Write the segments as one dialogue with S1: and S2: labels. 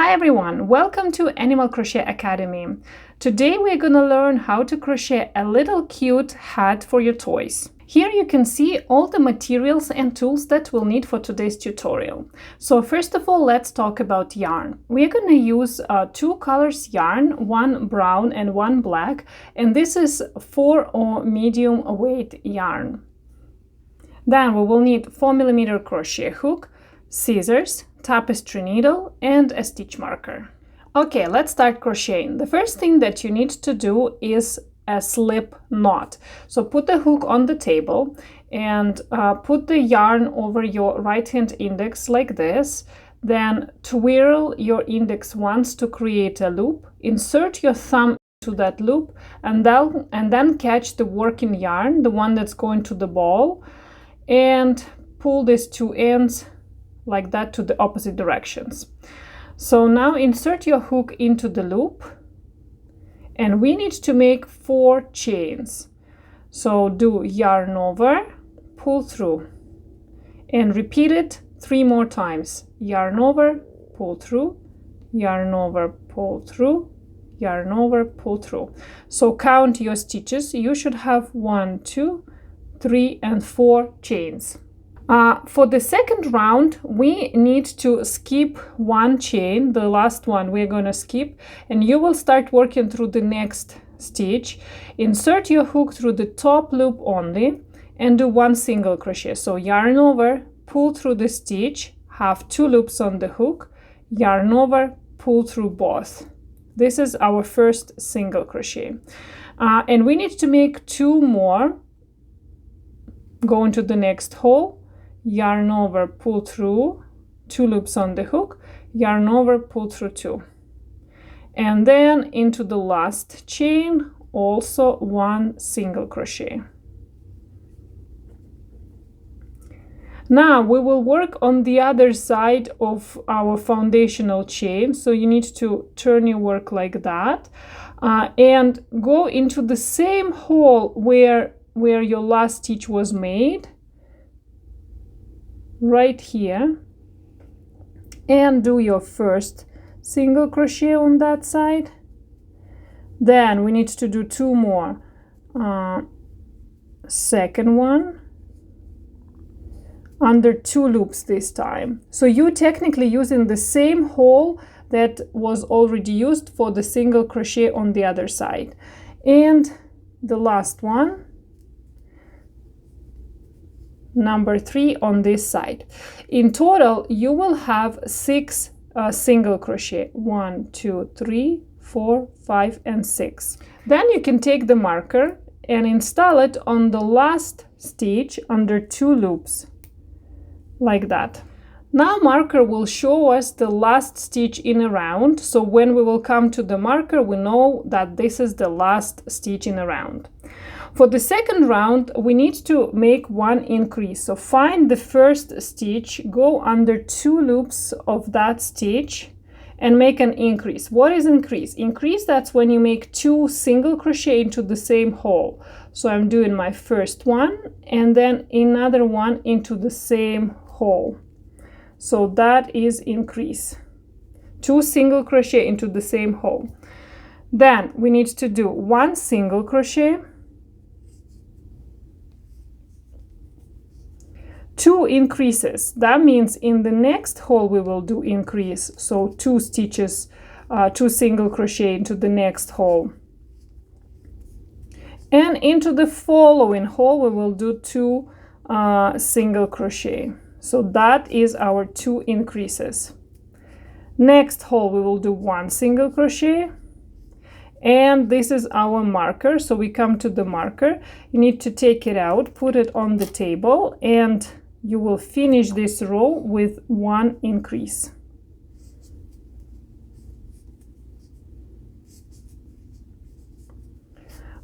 S1: Hi everyone, welcome to Animal Crochet Academy. Today we're gonna learn how to crochet a little cute hat for your toys. Here you can see all the materials and tools that we'll need for today's tutorial. So first of all, let's talk about yarn. We're gonna use two colors yarn, one brown and one black, and this is 4 or medium weight yarn. Then we will need 4mm crochet hook, scissors, tapestry needle and a stitch marker. Okay, let's start crocheting. The first thing that you need to do is a slip knot. So put the hook on the table and put the yarn over your right hand index like this. Then twirl your index once to create a loop. Insert your thumb into that loop and then catch the working yarn, the one that's going to the ball, and pull these two ends like that to the opposite directions. So now insert your hook into the loop and we need to make 4 chains. So do yarn over, pull through, and repeat it 3 more times. Yarn over, pull through, yarn over, pull through, yarn over, pull through. So count your stitches. You should have 1, 2, 3 and 4 chains. For the second round, we need to skip 1 chain, the last one we're going to skip, and you will start working through the next stitch. Insert your hook through the top loop only and do 1 single crochet. So yarn over, pull through the stitch, have 2 loops on the hook, yarn over, pull through both. This is our first single crochet. And we need to make 2 more. Go into the next hole, yarn over, pull through, 2 loops on the hook, yarn over, pull through 2, and then into the last chain also 1 single crochet. Now we will work on the other side of our foundational chain, so you need to turn your work like that and go into the same hole where your last stitch was made, right here, and do your first single crochet on that side. Then we need to do 2 more, second one under 2 loops this time. So you technically using the same hole that was already used for the single crochet on the other side. And the last one, number 3 on this side. In total you will have 6 single crochet, 1, 2, 3, 4, 5 and 6. Then you can take the marker and install it on the last stitch under 2 loops like that. Now marker will show us the last stitch in a round, so when we will come to the marker we know that this is the last stitch in a round. For the second round, we need to make 1 increase. So find the first stitch, go under 2 loops of that stitch and make an increase. What is increase? Increase, that's when you make 2 single crochet into the same hole. So I'm doing my first one and then another one into the same hole. So that is increase. 2 single crochet into the same hole. Then we need to do 1 single crochet, 2 increases. That means in the next hole we will do increase, so 2 stitches, 2 single crochet into the next hole, and into the following hole we will do 2 single crochet. So that is our 2 increases. Next hole we will do 1 single crochet, and this is our marker. So we come to the marker, you need to take it out, put it on the table, and you will finish this row with 1 increase.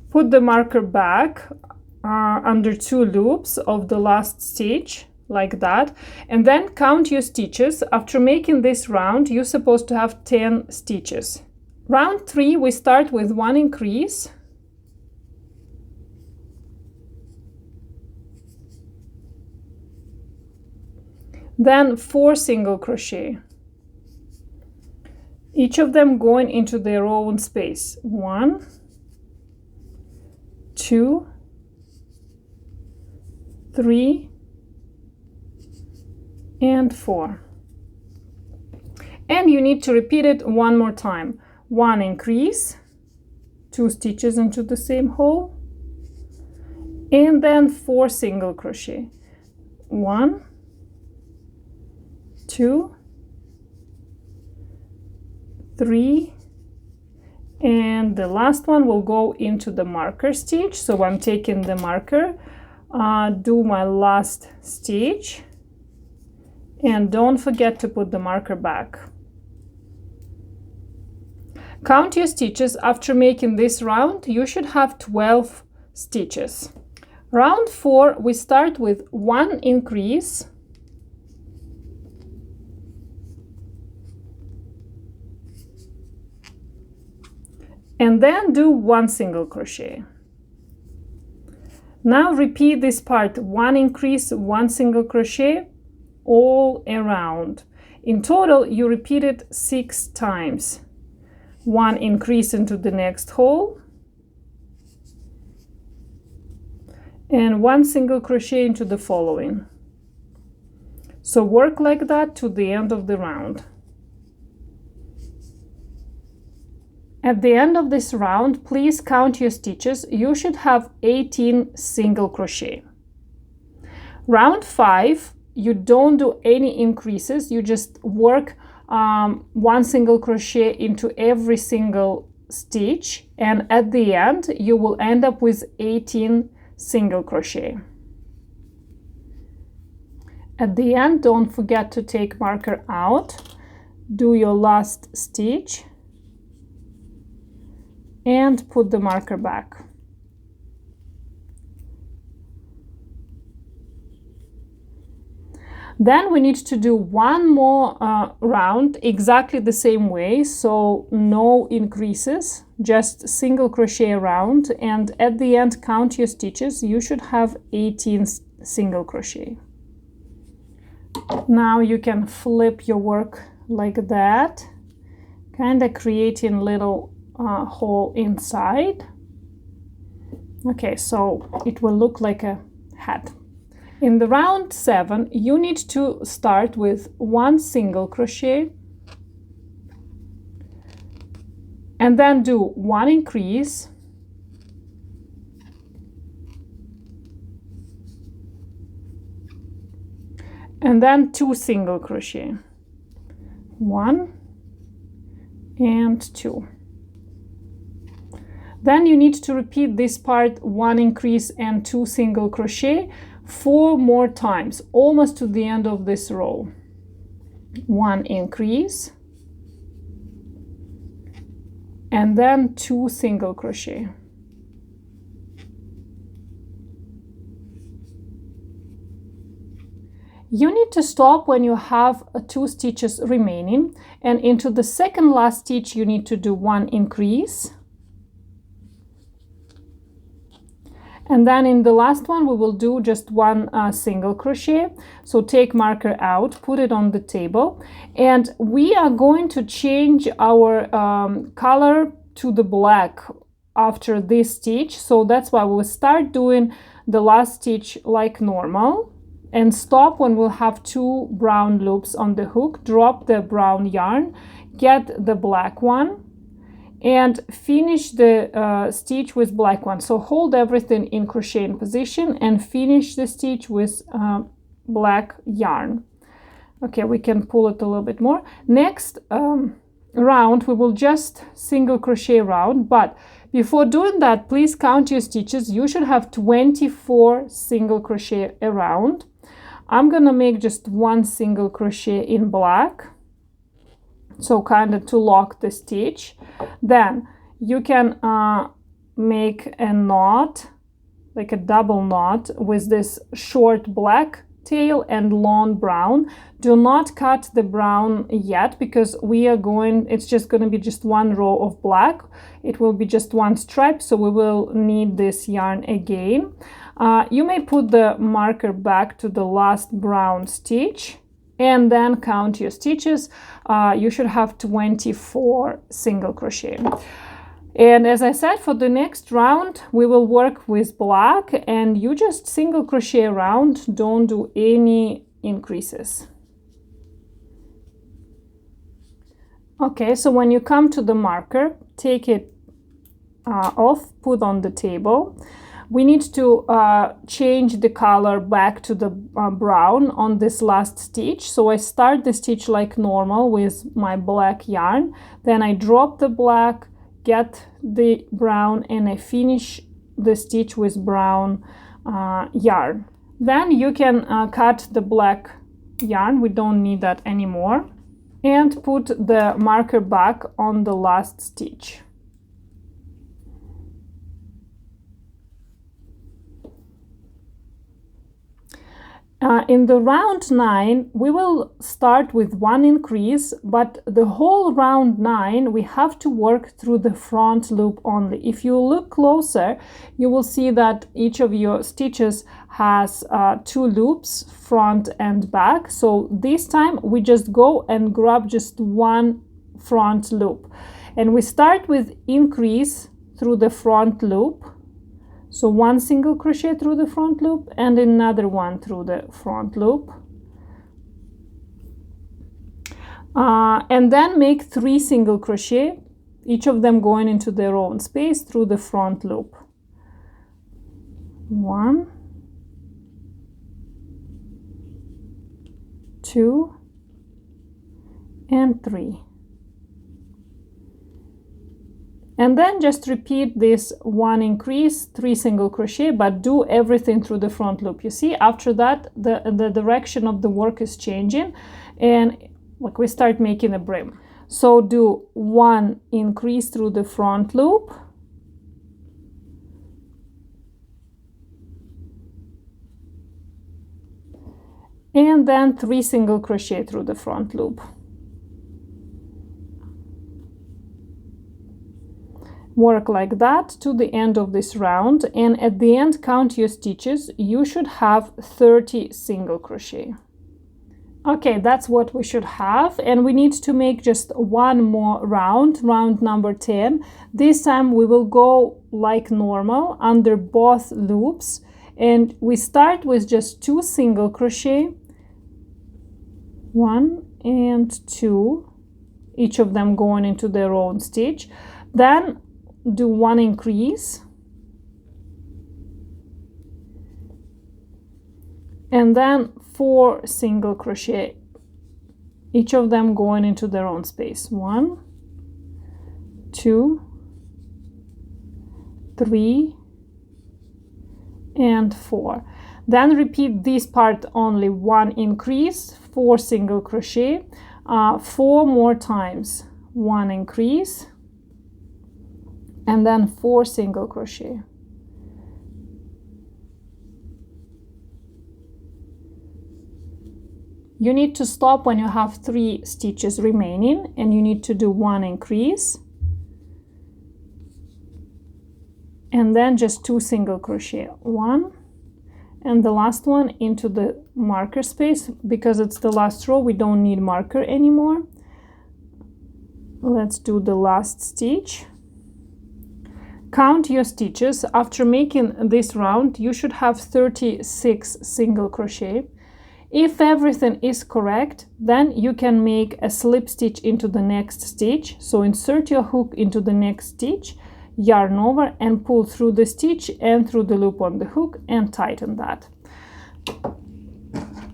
S1: Put the marker back under 2 loops of the last stitch like that, and then count your stitches. After making this round you're supposed to have 10 stitches. Round 3 we start with 1 increase, then 4 single crochet, each of them going into their own space. 1, 2, 3, and 4. And you need to repeat it one more time. 1 increase, 2 stitches into the same hole, and then 4 single crochet. 1, 2, 3, and the last one will go into the marker stitch. So I'm taking the marker, do my last stitch, and don't forget to put the marker back. Count your stitches. After making this round, you should have 12 stitches. Round 4, we start with 1 increase, and then do 1 single crochet. Now repeat this part, 1 increase, 1 single crochet all around. In total, you repeat it 6 times. 1 increase into the next hole, and 1 single crochet into the following. So work like that to the end of the round. At the end of this round, please count your stitches. You should have 18 single crochet. Round 5, you don't do any increases. You just work 1 single crochet into every single stitch, and at the end you will end up with 18 single crochet. At the end, don't forget to take marker out, do your last stitch, and put the marker back. Then we need to do one more round exactly the same way, so no increases, just single crochet around, and at the end count your stitches. You should have 18 single crochet. Now you can flip your work like that, kind of creating little hole inside. Okay, so it will look like a hat. In the round 7, you need to start with 1 single crochet, and then do 1 increase, and then 2 single crochet, 1 and 2. Then you need to repeat this part, 1 increase and 2 single crochet, 4 more times, almost to the end of this row. 1 increase, and then 2 single crochet. You need to stop when you have 2 stitches remaining, and into the second last stitch you need to do 1 increase. And then in the last one, we will do just 1 single crochet. So take marker out, put it on the table, and we are going to change our color to the black after this stitch. So that's why we'll start doing the last stitch like normal and stop when we'll have 2 brown loops on the hook. Drop the brown yarn, get the black one, and finish the stitch with black one. So hold everything in crocheting position and finish the stitch with black yarn. Okay, we can pull it a little bit more. Next round we will just single crochet round, but before doing that, please count your stitches. You should have 24 single crochet around. I'm gonna make just 1 single crochet in black, so kind of to lock the stitch. Then you can make a knot, like a double knot, with this short black tail and long brown. Do not cut the brown yet, because we are going, it's just going to be just 1 row of black. It will be just 1 stripe, so we will need this yarn again. You may put the marker back to the last brown stitch and then count your stitches. You should have 24 single crochet. And as I said, for the next round we will work with black, and you just single crochet around, don't do any increases. Okay, so when you come to the marker, take it off, put on the table. We need to change the color back to the brown on this last stitch. So I start the stitch like normal with my black yarn, then I drop the black, get the brown, and I finish the stitch with brown yarn. Then you can cut the black yarn, we don't need that anymore, and put the marker back on the last stitch. In the round 9, we will start with 1 increase, but the whole round 9 we have to work through the front loop only. If you look closer, you will see that each of your stitches has 2 loops, front and back. So this time we just go and grab just 1 front loop, and we start with increase through the front loop. So 1 single crochet through the front loop and another one through the front loop. And then make 3 single crochet, each of them going into their own space through the front loop. 1, 2, and 3. And then just repeat this 1 increase, 3 single crochet, but do everything through the front loop. You see, after that, the direction of the work is changing, and like we start making a brim. So do 1 increase through the front loop, and then 3 single crochet through the front loop. Work like that to the end of this round, and at the end count your stitches. You should have 30 single crochet. Okay, that's what we should have, and we need to make just 1 more round, round number 10. This time we will go like normal under both loops, and we start with just 2 single crochet, 1 and 2, each of them going into their own stitch. Then do 1 increase, and then 4 single crochet, each of them going into their own space. 1, 2, 3, and 4. Then repeat this part only 1 increase, 4 single crochet, 4 more times. 1 increase, and then 4 single crochet. You need to stop when you have 3 stitches remaining, and you need to do 1 increase, and then just 2 single crochet, 1, and the last one into the marker space. Because it's the last row, we don't need marker anymore. Let's do the last stitch. Count your stitches. After making this round, you should have 36 single crochet. If everything is correct, then you can make a slip stitch into the next stitch. So insert your hook into the next stitch, yarn over, and pull through the stitch and through the loop on the hook, and tighten that.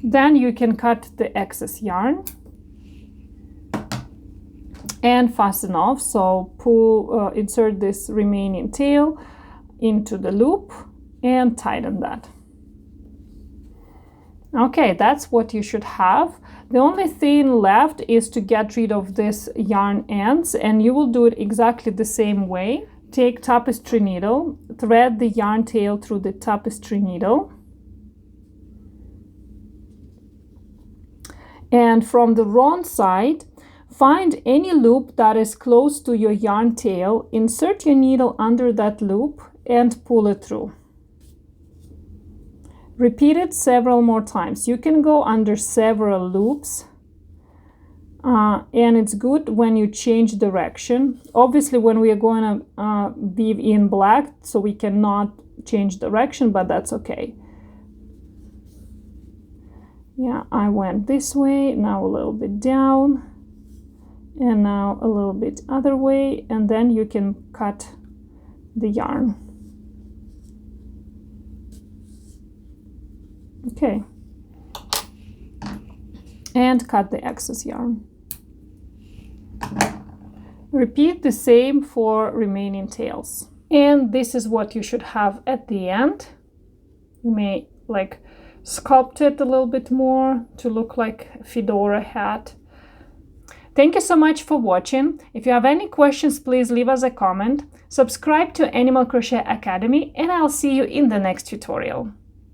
S1: Then you can cut the excess yarn and fasten off. So pull, insert this remaining tail into the loop and tighten that. Okay, that's what you should have. The only thing left is to get rid of this yarn ends, and you will do it exactly the same way. Take tapestry needle, thread the yarn tail through the tapestry needle, and from the wrong side, find any loop that is close to your yarn tail, insert your needle under that loop and pull it through. Repeat it several more times. You can go under several loops, and it's good when you change direction. Obviously, when we are going to weave in black, so we cannot change direction, but that's okay. Yeah, I went this way, now a little bit down, and now a little bit other way, and then you can cut the yarn. Okay, and cut the excess yarn. Repeat the same for remaining tails. And this is what you should have at the end. You may like sculpt it a little bit more to look like a fedora hat. Thank you so much for watching. If you have any questions, please leave us a comment. Subscribe to Animal Crochet Academy, and I'll see you in the next tutorial.